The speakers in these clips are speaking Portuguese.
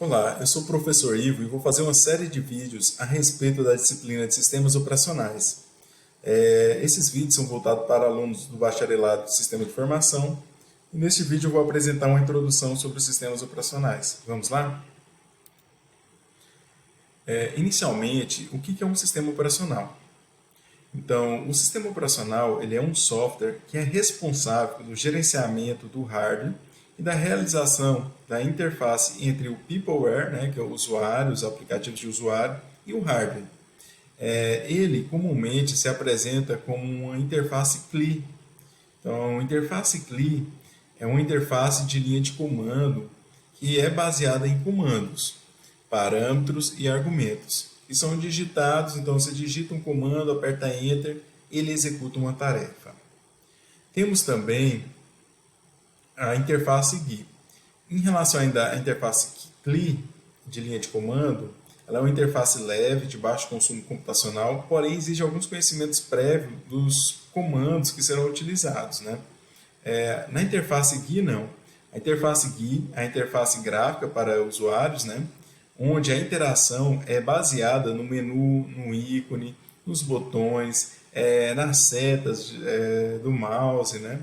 Olá, eu sou o professor Ivo e vou fazer uma série de vídeos a respeito da disciplina de Sistemas Operacionais. Esses vídeos são voltados para alunos do Bacharelado de Sistema de Informação e neste vídeo eu vou apresentar uma introdução sobre os sistemas operacionais. Vamos lá? Inicialmente, o que é um sistema operacional? Então, o sistema operacional ele é um software que é responsável pelo gerenciamento do hardware e da realização da interface entre o peopleware, né, que é o usuário, os aplicativos de usuário, e o hardware. Ele comumente se apresenta como uma interface CLI. Então, a interface CLI é uma interface de linha de comando que é baseada em comandos, parâmetros e argumentos, que são digitados. Então, você digita um comando, aperta Enter, ele executa uma tarefa. Temos também a interface GUI. Em relação ainda à interface CLI, de linha de comando, ela é uma interface leve, de baixo consumo computacional, porém exige alguns conhecimentos prévios dos comandos que serão utilizados, né? Na interface GUI, não. A interface GUI é a interface gráfica para usuários, né? Onde a interação é baseada no menu, no ícone, nos botões, nas setas do mouse, né?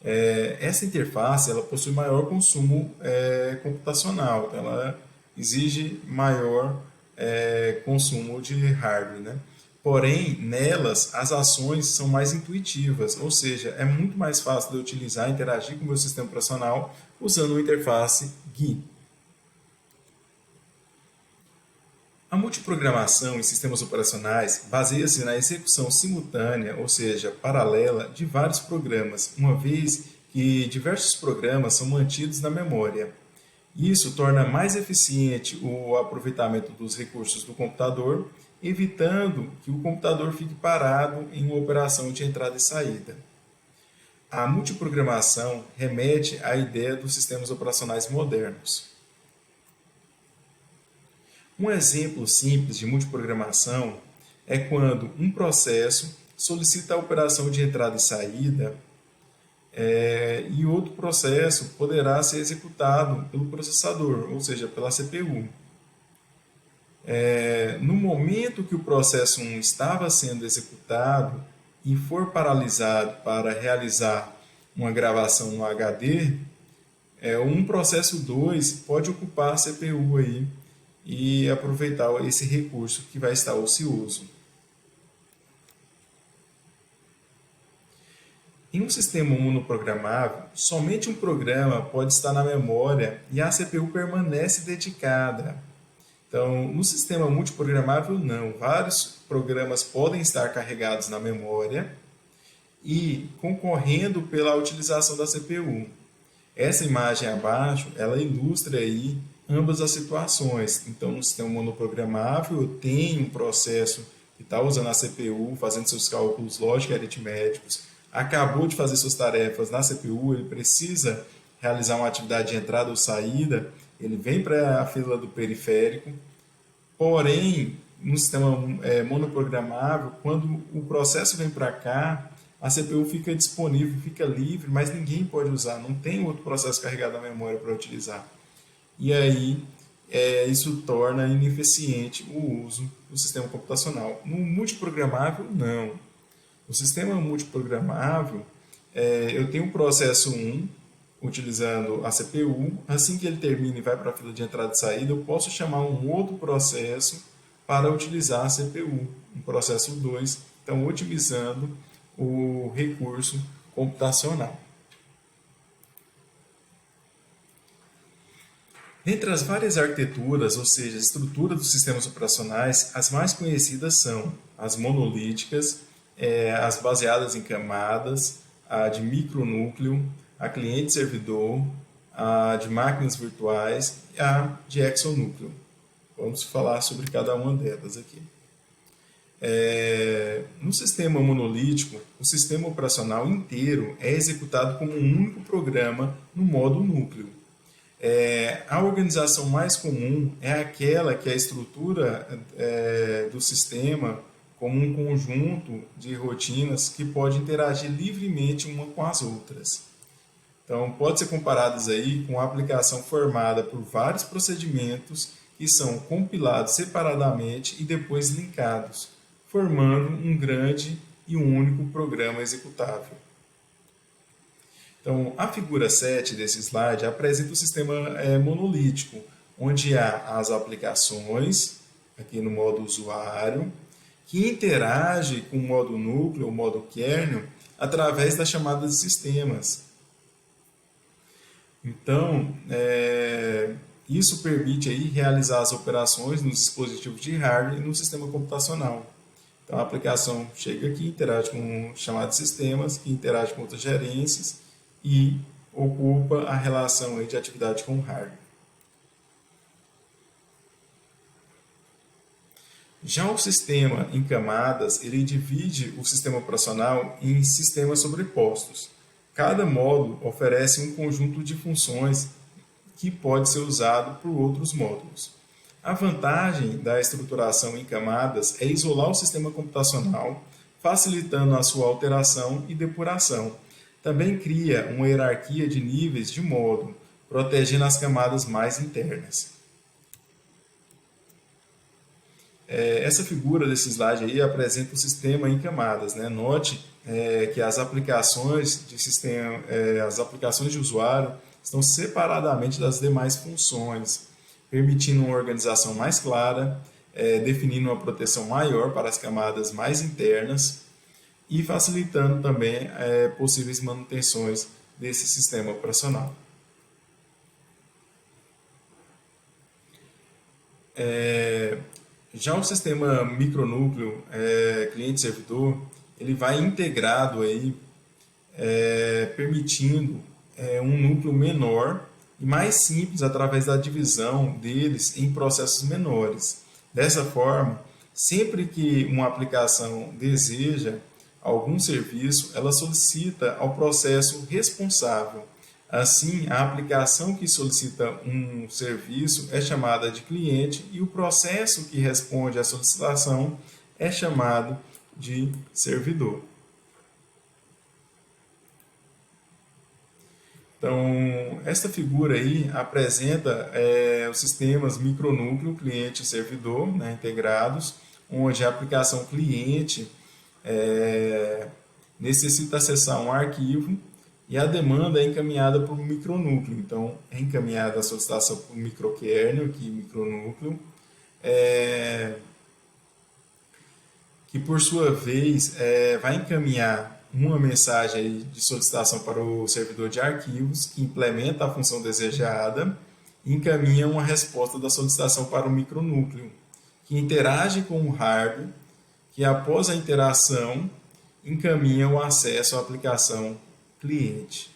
Essa interface ela possui maior consumo computacional, então ela exige maior consumo de hardware, né? Porém, nelas, as ações são mais intuitivas, ou seja, é muito mais fácil de eu utilizar e interagir com o meu sistema operacional usando uma interface GUI. A multiprogramação em sistemas operacionais baseia-se na execução simultânea, ou seja, paralela, de vários programas, uma vez que diversos programas são mantidos na memória. Isso torna mais eficiente o aproveitamento dos recursos do computador, evitando que o computador fique parado em uma operação de entrada e saída. A multiprogramação remete à ideia dos sistemas operacionais modernos. Um exemplo simples de multiprogramação é quando um processo solicita a operação de entrada e saída e outro processo poderá ser executado pelo processador, ou seja, pela CPU. No momento que o processo 1 estava sendo executado e for paralisado para realizar uma gravação no HD, um processo 2 pode ocupar a CPU aí, e aproveitar esse recurso que vai estar ocioso. Em um sistema monoprogramável, somente um programa pode estar na memória e a CPU permanece dedicada. Então, no sistema multiprogramável, não. Vários programas podem estar carregados na memória e concorrendo pela utilização da CPU. Essa imagem abaixo, ela ilustra aí ambas as situações. Então, no sistema monoprogramável, eu tenho um processo que está usando a CPU, fazendo seus cálculos lógicos e aritméticos, acabou de fazer suas tarefas na CPU, ele precisa realizar uma atividade de entrada ou saída, ele vem para a fila do periférico. Porém, no sistema monoprogramável, quando o processo vem para cá, a CPU fica disponível, fica livre, mas ninguém pode usar, não tem outro processo carregado na memória para utilizar. E aí, isso torna ineficiente o uso do sistema computacional. No multiprogramável, não. No sistema multiprogramável, eu tenho um processo 1 utilizando a CPU. Assim que ele termina e vai para a fila de entrada e saída, eu posso chamar um outro processo para utilizar a CPU, um processo 2, então otimizando o recurso computacional. Dentre as várias arquiteturas, ou seja, estrutura dos sistemas operacionais, as mais conhecidas são as monolíticas, as baseadas em camadas, a de micronúcleo, a cliente-servidor, a de máquinas virtuais e a de exonúcleo. Vamos falar sobre cada uma delas aqui. No sistema monolítico, o sistema operacional inteiro é executado como um único programa no modo núcleo. A organização mais comum é aquela que a estrutura do sistema como um conjunto de rotinas que pode interagir livremente uma com as outras. Então, pode ser comparadas aí com a aplicação formada por vários procedimentos que são compilados separadamente e depois linkados, formando um grande e um único programa executável. Então, a figura 7 desse slide apresenta o sistema monolítico, onde há as aplicações, aqui no modo usuário, que interage com o modo núcleo, o modo kernel, através da chamada de sistemas. Então, isso permite aí realizar as operações nos dispositivos de hardware e no sistema computacional. Então, a aplicação chega aqui, interage com o chamado de sistemas, que interage com outras gerências e ocupa a relação aí de atividade com o hardware. Já o sistema em camadas, ele divide o sistema operacional em sistemas sobrepostos. Cada módulo oferece um conjunto de funções que pode ser usado por outros módulos. A vantagem da estruturação em camadas é isolar o sistema computacional, facilitando a sua alteração e depuração. Também cria uma hierarquia de níveis de módulo, protegendo as camadas mais internas. Essa figura desse slide aí apresenta o sistema em camadas, né? Note que as aplicações de sistema, as aplicações de usuário estão separadamente das demais funções, permitindo uma organização mais clara, definindo uma proteção maior para as camadas mais internas e facilitando também possíveis manutenções desse sistema operacional. Já o sistema micronúcleo cliente-servidor, ele vai integrado aí, permitindo um núcleo menor e mais simples através da divisão deles em processos menores. Dessa forma, sempre que uma aplicação deseja algum serviço, ela solicita ao processo responsável. Assim, a aplicação que solicita um serviço é chamada de cliente e o processo que responde à solicitação é chamado de servidor. Então, esta figura aí apresenta os sistemas micronúcleo, cliente e servidor, né, integrados, onde a aplicação cliente necessita acessar um arquivo e a demanda é encaminhada para o micronúcleo. Então, é encaminhada a solicitação para o microkernel, aqui micronúcleo, que por sua vez vai encaminhar uma mensagem de solicitação para o servidor de arquivos, que implementa a função desejada e encaminha uma resposta da solicitação para o micronúcleo, que interage com o hardware, que após a interação encaminha o acesso à aplicação cliente.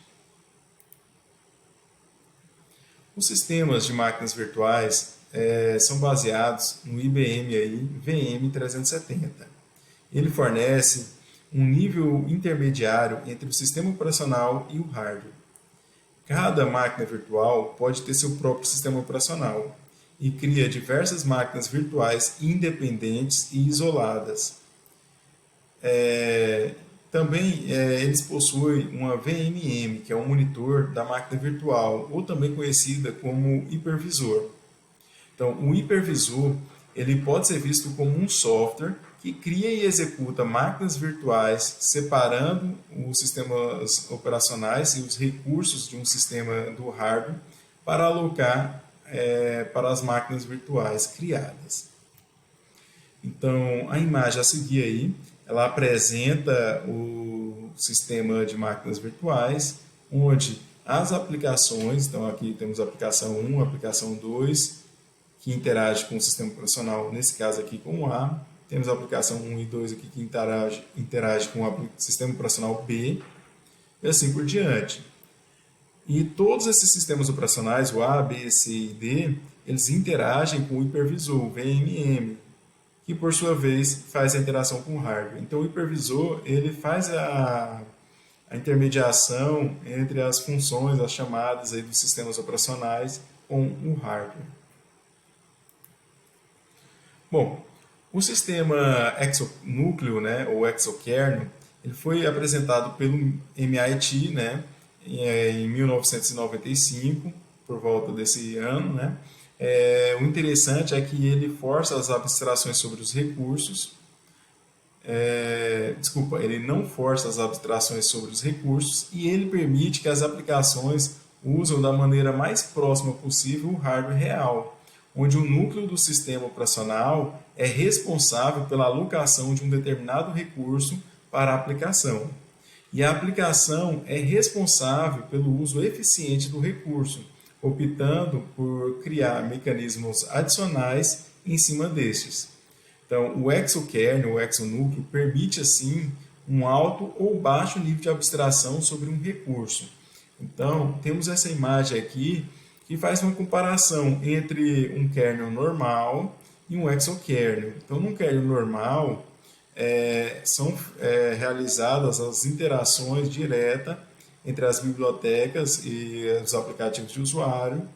Os sistemas de máquinas virtuais são baseados no IBM aí, VM370. Ele fornece um nível intermediário entre o sistema operacional e o hardware. Cada máquina virtual pode ter seu próprio sistema operacional e cria diversas máquinas virtuais independentes e isoladas. Também eles possuem uma VMM, que é um monitor da máquina virtual, ou também conhecida como hipervisor. Então, o hipervisor ele pode ser visto como um software que cria e executa máquinas virtuais, separando os sistemas operacionais e os recursos de um sistema do hardware para alocar para as máquinas virtuais criadas. Então, a imagem a seguir aí, ela apresenta o sistema de máquinas virtuais, onde as aplicações, então aqui temos a aplicação 1, a aplicação 2, que interage com o sistema operacional, nesse caso aqui com o A, temos a aplicação 1 e 2 aqui que interage com o sistema operacional B, e assim por diante. E todos esses sistemas operacionais, o A, B, C e D, eles interagem com o hipervisor, o VMM, que por sua vez faz a interação com o hardware. Então o hipervisor ele faz a intermediação entre as funções, as chamadas aí dos sistemas operacionais com o hardware. Bom, o sistema exonúcleo, né, ou exokernel, ele foi apresentado pelo MIT, né, em 1995, por volta desse ano, né? O interessante é que ele força as abstrações sobre os recursos. Ele não força as abstrações sobre os recursos e ele permite que as aplicações usam da maneira mais próxima possível o hardware real, onde o núcleo do sistema operacional é responsável pela alocação de um determinado recurso para a aplicação. E a aplicação é responsável pelo uso eficiente do recurso, optando por criar mecanismos adicionais em cima destes. Então, o exokernel, o exonúcleo, permite, assim, um alto ou baixo nível de abstração sobre um recurso. Então, temos essa imagem aqui que faz uma comparação entre um kernel normal e um exokernel. Então, num kernel normal, são realizadas as interações diretas entre as bibliotecas e os aplicativos de usuário,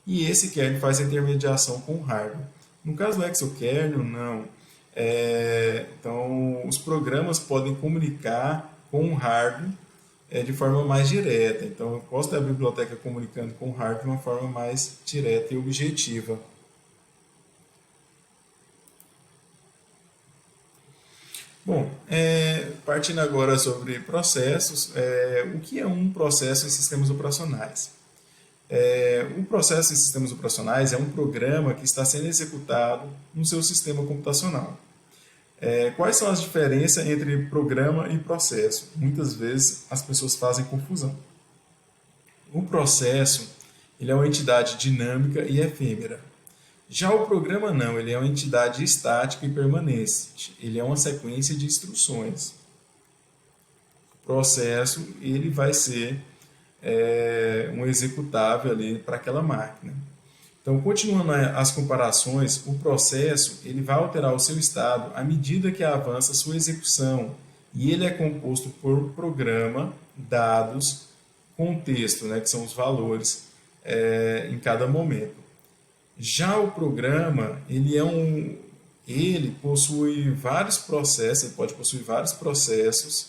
e esse kernel faz a intermediação com o hardware. No caso do exokernel, não. Então, os programas podem comunicar com o hardware de forma mais direta. Então, eu posso ter a biblioteca comunicando com o hardware de uma forma mais direta e objetiva. Bom, partindo agora sobre processos, o que é um processo em sistemas operacionais? Um processo em sistemas operacionais é um programa que está sendo executado no seu sistema computacional. Quais são as diferenças entre programa e processo? Muitas vezes as pessoas fazem confusão. O processo ele é uma entidade dinâmica e efêmera. Já o programa não, ele é uma entidade estática e permanente. Ele é uma sequência de instruções. O processo ele vai ser um executável ali para aquela máquina. Então, continuando as comparações, o processo ele vai alterar o seu estado à medida que avança a sua execução. E ele é composto por programa, dados, contexto, né, que são os valores em cada momento. Já o programa, ele possui vários processos, ele pode possuir vários processos,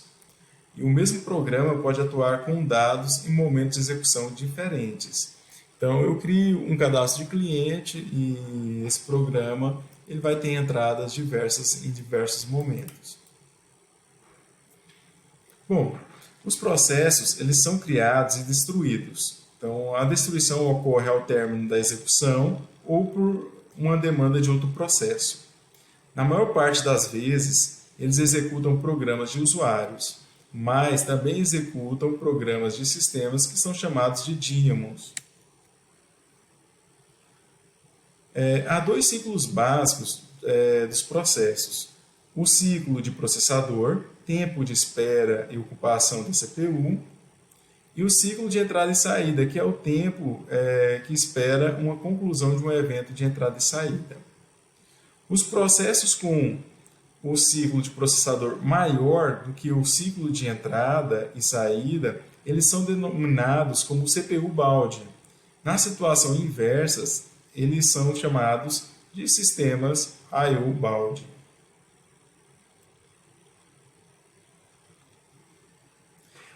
e o mesmo programa pode atuar com dados em momentos de execução diferentes. Então, eu crio um cadastro de cliente e esse programa ele vai ter entradas diversas em diversos momentos. Bom, os processos eles são criados e destruídos. Então, a destruição ocorre ao término da execução ou por uma demanda de outro processo. Na maior parte das vezes, eles executam programas de usuários, mas também executam programas de sistemas que são chamados de daemons. Há dois ciclos básicos dos processos. O ciclo de processador, tempo de espera e ocupação da CPU, e o ciclo de entrada e saída, que é o tempo que espera uma conclusão de um evento de entrada e saída. Os processos com o ciclo de processador maior do que o ciclo de entrada e saída, eles são denominados como CPU balde. Na situação inversa, eles são chamados de sistemas I/O balde.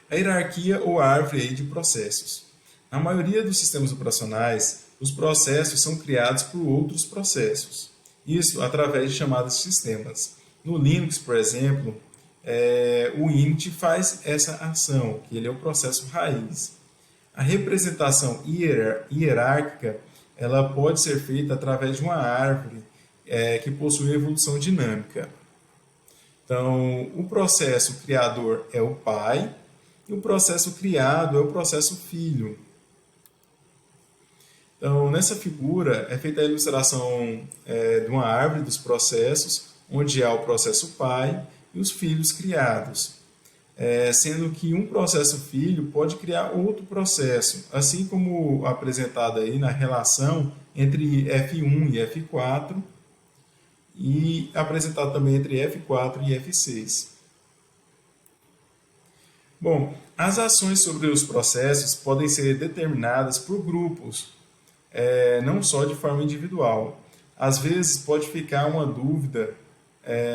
A hierarquia ou árvore de processos. Na maioria dos sistemas operacionais, os processos são criados por outros processos. Isso através de chamadas de sistemas. No Linux, por exemplo, o init faz essa ação, que ele é o processo raiz. A representação hierárquica ela pode ser feita através de uma árvore que possui evolução dinâmica. Então, o processo criador é o pai e o processo criado é o processo filho. Então, nessa figura é feita a ilustração de uma árvore dos processos, onde há o processo pai e os filhos criados. Sendo que um processo filho pode criar outro processo, assim como apresentado aí na relação entre F1 e F4 e apresentado também entre F4 e F6. Bom, as ações sobre os processos podem ser determinadas por grupos, não só de forma individual. Às vezes pode ficar uma dúvida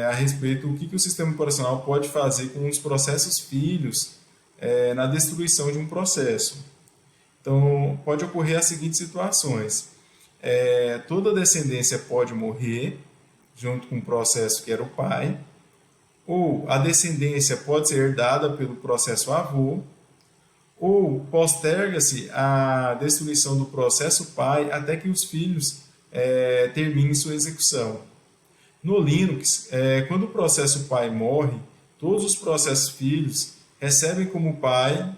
a respeito do que o sistema operacional pode fazer com os processos filhos na destruição de um processo. Então, pode ocorrer as seguintes situações. Toda a descendência pode morrer, junto com o processo que era o pai, ou a descendência pode ser herdada pelo processo avô, ou posterga-se a destruição do processo pai até que os filhos terminem sua execução. No Linux, quando o processo pai morre, todos os processos filhos recebem como pai,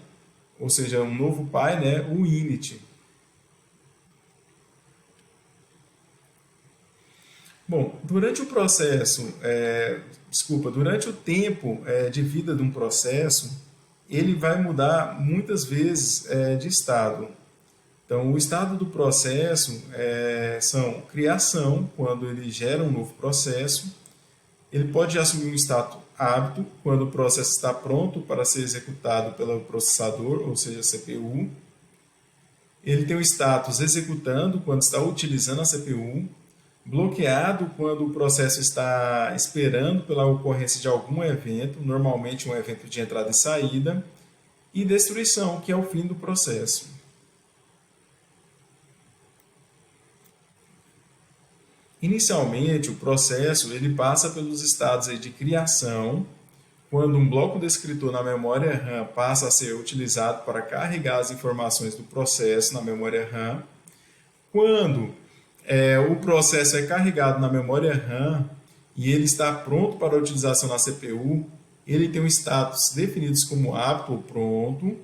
ou seja, um novo pai, né, o init. Bom, durante o processo, durante o tempo de vida de um processo, ele vai mudar muitas vezes de estado. Então, o estado do processo são criação, quando ele gera um novo processo. Ele pode assumir um estado hábito, quando o processo está pronto para ser executado pelo processador, ou seja, CPU. Ele tem o status executando, quando está utilizando a CPU. Bloqueado, quando o processo está esperando pela ocorrência de algum evento, normalmente um evento de entrada e saída. E destruição, que é o fim do processo. Inicialmente, o processo ele passa pelos estados de criação, quando um bloco descritor na memória RAM passa a ser utilizado para carregar as informações do processo na memória RAM. Quando o processo é carregado na memória RAM e ele está pronto para a utilização na CPU, ele tem um status definidos como apto ou pronto.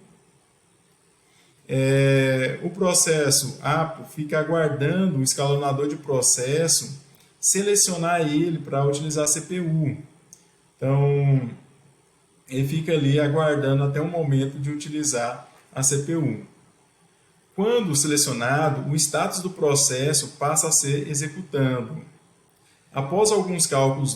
O processo apto fica aguardando o escalonador de processo selecionar ele para utilizar a CPU. Então, ele fica ali aguardando até o momento de utilizar a CPU. Quando selecionado, o status do processo passa a ser executando. Após alguns cálculos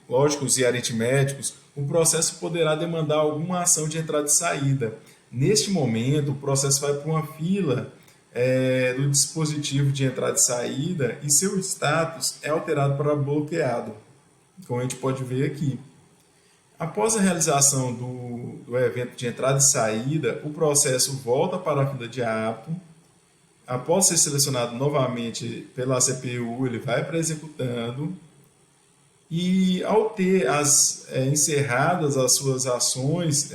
lógicos e aritméticos, o processo poderá demandar alguma ação de entrada e saída. Neste momento, o processo vai para uma fila do dispositivo de entrada e saída e seu status é alterado para bloqueado, como a gente pode ver aqui. Após a realização do evento de entrada e saída, o processo volta para a fila de apto. Após ser selecionado novamente pela CPU, ele vai para executando. E ao ter encerradas as suas ações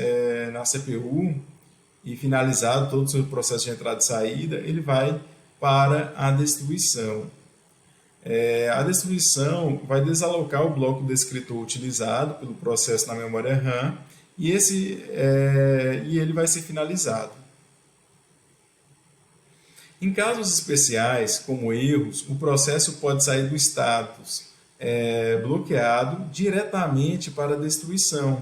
na CPU e finalizado todo o seu processo de entrada e saída, ele vai para a destruição. A destruição vai desalocar o bloco descritor utilizado pelo processo na memória RAM e ele vai ser finalizado. Em casos especiais, como erros, o processo pode sair do status bloqueado diretamente para a destruição.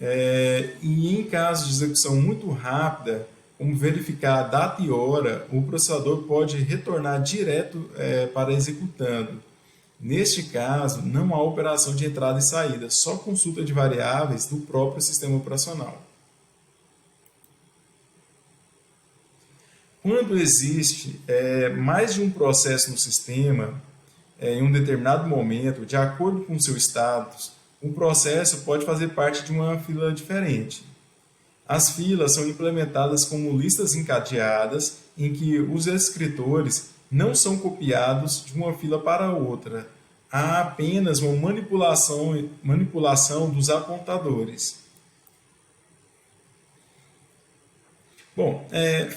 E em casos de execução muito rápida, como verificar a data e hora, o processador pode retornar direto para executando. Neste caso, não há operação de entrada e saída, só consulta de variáveis do próprio sistema operacional. Quando existe mais de um processo no sistema, em um determinado momento, de acordo com o seu status, o processo pode fazer parte de uma fila diferente. As filas são implementadas como listas encadeadas, em que os escritores não são copiados de uma fila para outra. Há apenas uma manipulação dos apontadores. Bom,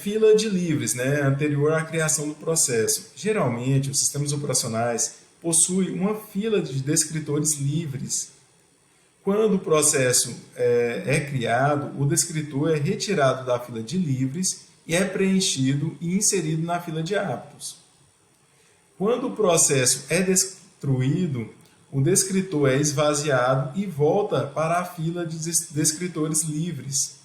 fila de livres, anterior à criação do processo. Geralmente, os sistemas operacionais possuem uma fila de descritores livres. Quando o processo é criado, o descritor é retirado da fila de livres e é preenchido e inserido na fila de aptos. Quando o processo é destruído, o descritor é esvaziado e volta para a fila de descritores livres.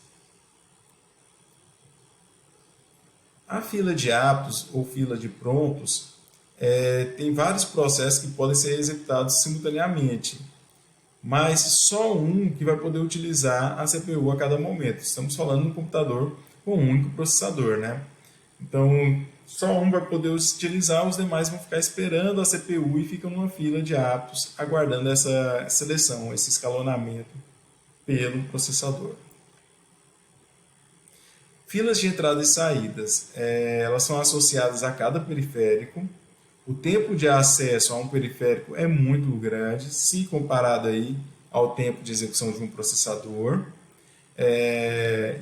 A fila de aptos ou fila de prontos tem vários processos que podem ser executados simultaneamente, mas só um que vai poder utilizar a CPU a cada momento. Estamos falando de um computador com um único processador, Então, só um vai poder utilizar, os demais vão ficar esperando a CPU e ficam numa fila de aptos, aguardando essa seleção, esse escalonamento pelo processador. Filas de entrada e saídas, elas são associadas a cada periférico. O tempo de acesso a um periférico é muito grande, se comparado aí ao tempo de execução de um processador.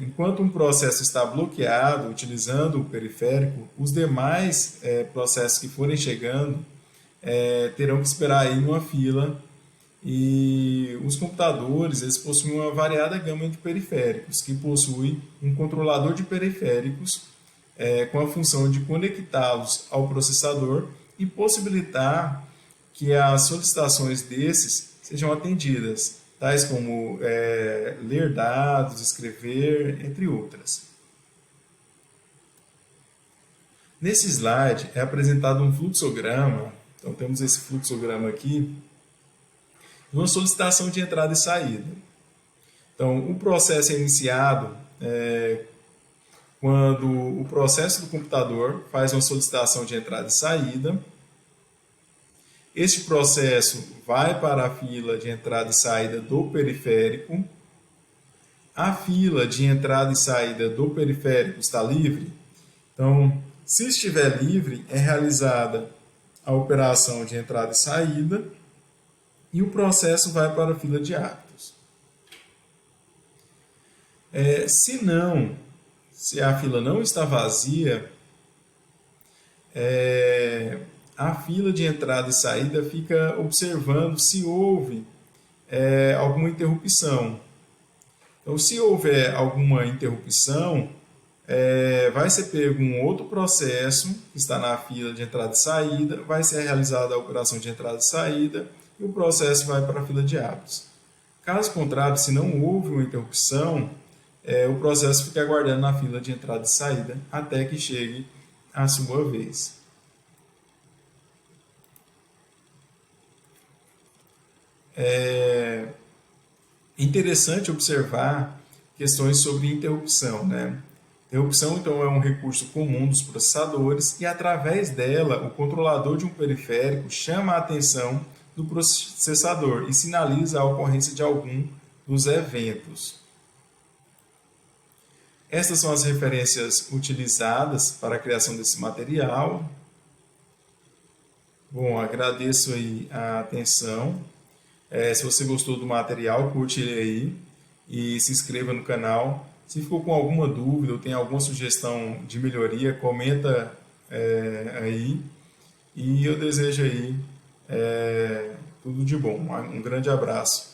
Enquanto um processo está bloqueado utilizando o periférico, os demais processos que forem chegando terão que esperar aí numa fila. E os computadores, eles possuem uma variada gama de periféricos, que possui um controlador de periféricos com a função de conectá-los ao processador e possibilitar que as solicitações desses sejam atendidas, tais como ler dados, escrever, entre outras. Nesse slide é apresentado um fluxograma, então temos esse fluxograma aqui, uma solicitação de entrada e saída. Então, o processo é iniciado quando o processo do computador faz uma solicitação de entrada e saída. Este processo vai para a fila de entrada e saída do periférico. A fila de entrada e saída do periférico está livre. Então, se estiver livre, é realizada a operação de entrada e saída e o processo vai para a fila de hábitos. Se a fila não está vazia, a fila de entrada e saída fica observando se houve alguma interrupção. Então, se houver alguma interrupção, vai ser pego um outro processo que está na fila de entrada e saída, vai ser realizada a operação de entrada e saída, e o processo vai para a fila de hábitos. Caso contrário, se não houve uma interrupção, o processo fica aguardando na fila de entrada e saída até que chegue a sua vez. É interessante observar questões sobre interrupção, né? Interrupção, então, é um recurso comum dos processadores e, através dela, o controlador de um periférico chama a atenção do processador e sinaliza a ocorrência de algum dos eventos. Estas são as referências utilizadas para a criação desse material. Bom, agradeço aí a atenção. Se você gostou do material, curte ele aí e se inscreva no canal. Se ficou com alguma dúvida ou tem alguma sugestão de melhoria, comenta aí. E eu desejo aí tudo de bom. Um grande abraço.